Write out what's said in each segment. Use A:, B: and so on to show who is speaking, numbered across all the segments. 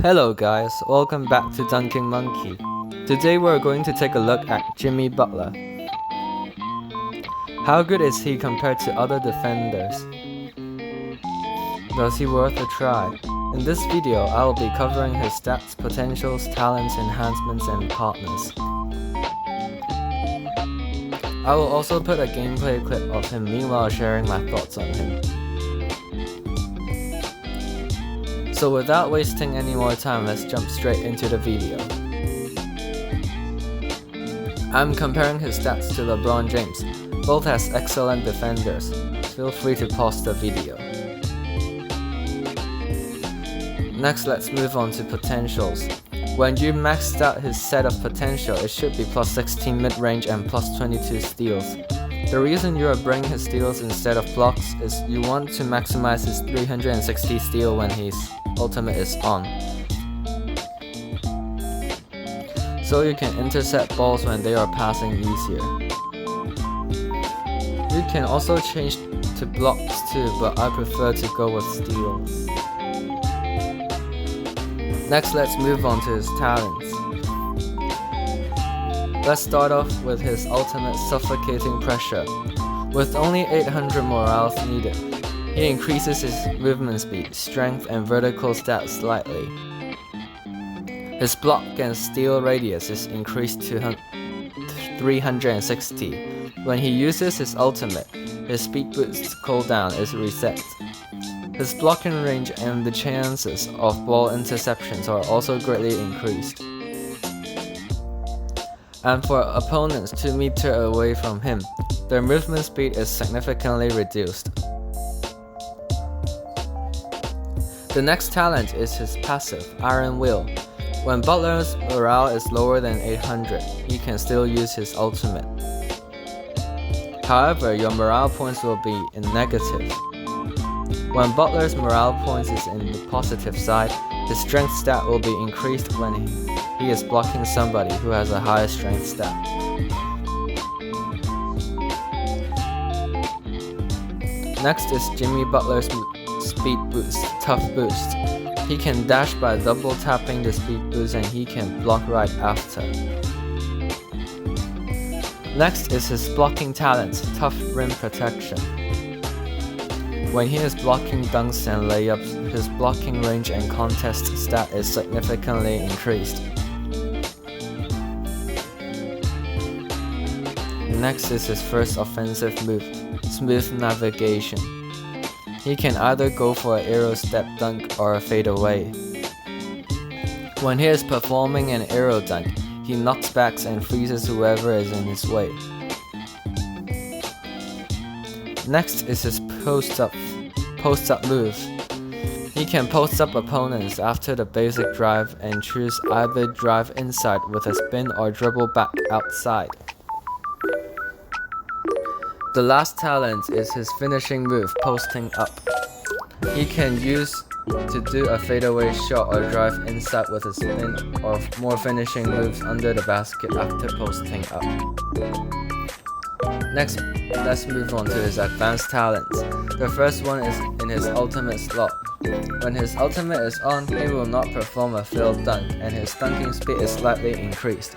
A: Hello guys, welcome back to Dunking Monkey. Today we're going to take a look at Jimmy Butler. How good is he compared to other defenders? Does he worth a try? In this video, I will be covering his stats, potentials, talents, enhancements, and partners. I will also put a gameplay clip of him meanwhile sharing my thoughts on him. So without wasting any more time, let's jump straight into the video. I'm comparing his stats to LeBron James. Both has excellent defenders. Feel free to pause the video. Next, let's move on to potentials. When you maxed out his set of potential, it should be plus 16 mid-range and plus 22 steals. The reason you are bringing his steals instead of blocks is you want to maximize his 360 steal when his ultimate is on, so you can intercept balls when they are passing easier. You can also change to blocks too, but I prefer to go with steals. Next, let's move on to his talents. Let's start off with his ultimate suffocating pressure. With only 800 morale needed, he increases his movement speed, strength, and vertical stats slightly. His block and steal radius is increased to 360. When he uses his ultimate, his speed boost cooldown is reset. His blocking range and the chances of ball interceptions are also greatly increased. And for opponents 2 meters away from him, their movement speed is significantly reduced. The next talent is his passive, Iron Will. When Butler's morale is lower than 800, he can still use his ultimate. However, your morale points will be in negative. When Butler's morale points is in the positive side, his strength stat will be increased when he is blocking somebody who has a higher strength stat. Next is Jimmy Butler's speed boost, tough boost. He can dash by double tapping the speed boost and he can block right after. Next is his blocking talent, tough rim protection. When he is blocking dunks and layups, his blocking range and contest stat is significantly increased. Next is his first offensive move, smooth navigation. He can either go for an aero step dunk or a fadeaway. When he is performing an aero dunk, he knocks back and freezes whoever is in his way. Next is his post-up move. He can post up opponents after the basic drive and choose either drive inside with a spin or dribble back outside. The last talent is his finishing move, posting up. He can use to do a fadeaway shot or drive inside with a spin or more finishing moves under the basket after posting up. Next, let's move on to his advanced talents. The first one is in his ultimate slot. When his ultimate is on, he will not perform a failed dunk and his dunking speed is slightly increased.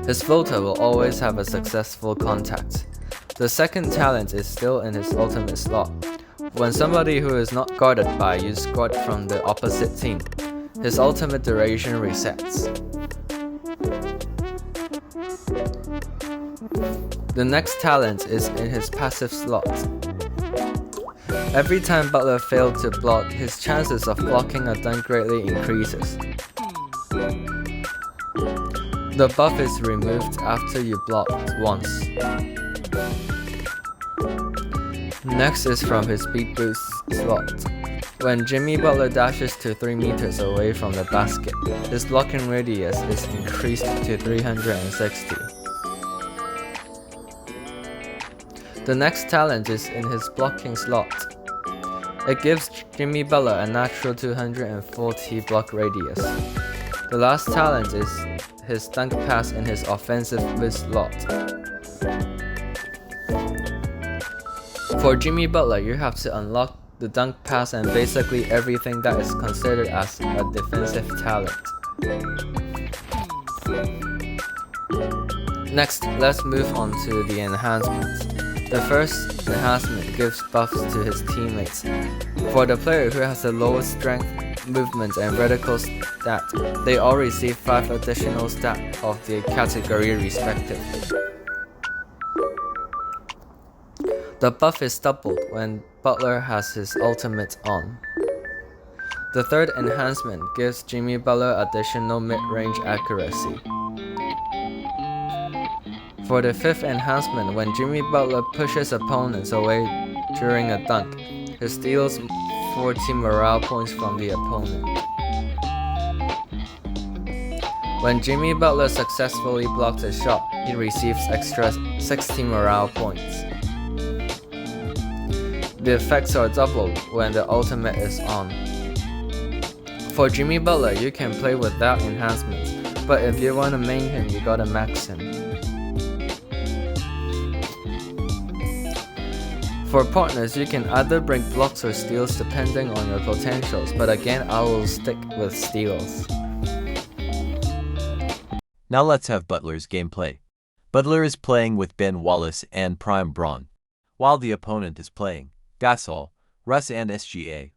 A: His floater will always have a successful contact. The second talent is still in his ultimate slot. When somebody who is not guarded by you scored from the opposite team, his ultimate duration resets. The next talent is in his passive slot. Every time Butler failed to block, his chances of blocking a dunk greatly increases. The buff is removed after you blocked once. Next is from his speed boost slot. When Jimmy Butler dashes to 3 meters away from the basket, his blocking radius is increased to 360. The next talent is in his blocking slot. It gives Jimmy Butler a natural 240 block radius. The last talent is his dunk pass in his offensive mid slot. For Jimmy Butler, you have to unlock the dunk pass, and basically everything that is considered as a defensive talent. Next, let's move on to the enhancements. The first enhancement gives buffs to his teammates. For the player who has the lowest strength, movement, and vertical stat, they all receive 5 additional stat of the category respectively. The buff is doubled when Butler has his ultimate on. The third enhancement gives Jimmy Butler additional mid-range accuracy. For the fifth enhancement, when Jimmy Butler pushes opponents away during a dunk, he steals 14 morale points from the opponent. When Jimmy Butler successfully blocks a shot, he receives extra 16 morale points. The effects are doubled when the ultimate is on. For Jimmy Butler, you can play without enhancements, but if you want to main him, you gotta max him. For partners, you can either bring blocks or steals depending on your potentials, but again I will stick with steals.
B: Now let's have Butler's gameplay. Butler is playing with Ben Wallace and Prime Braun, while the opponent is playing Gasol, Russ and SGA.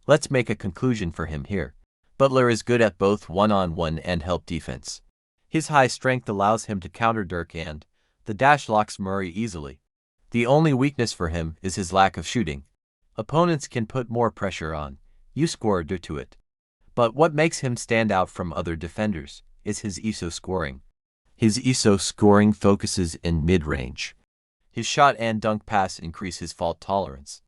B: Let's make a conclusion for him here. Butler is good at both one-on-one and help defense. His high strength allows him to counter Dirk and the dash locks Murray easily. The only weakness for him is his lack of shooting. Opponents can put more pressure on you score due to it. But what makes him stand out from other defenders is his ISO scoring. His ISO scoring focuses in mid-range. His shot and dunk pass increase his fault tolerance.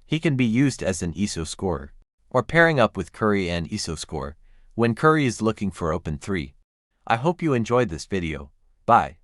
B: He can be used as an ISO scorer, or pairing up with Curry and ISO score when Curry is looking for open 3. I hope you enjoyed this video. Bye.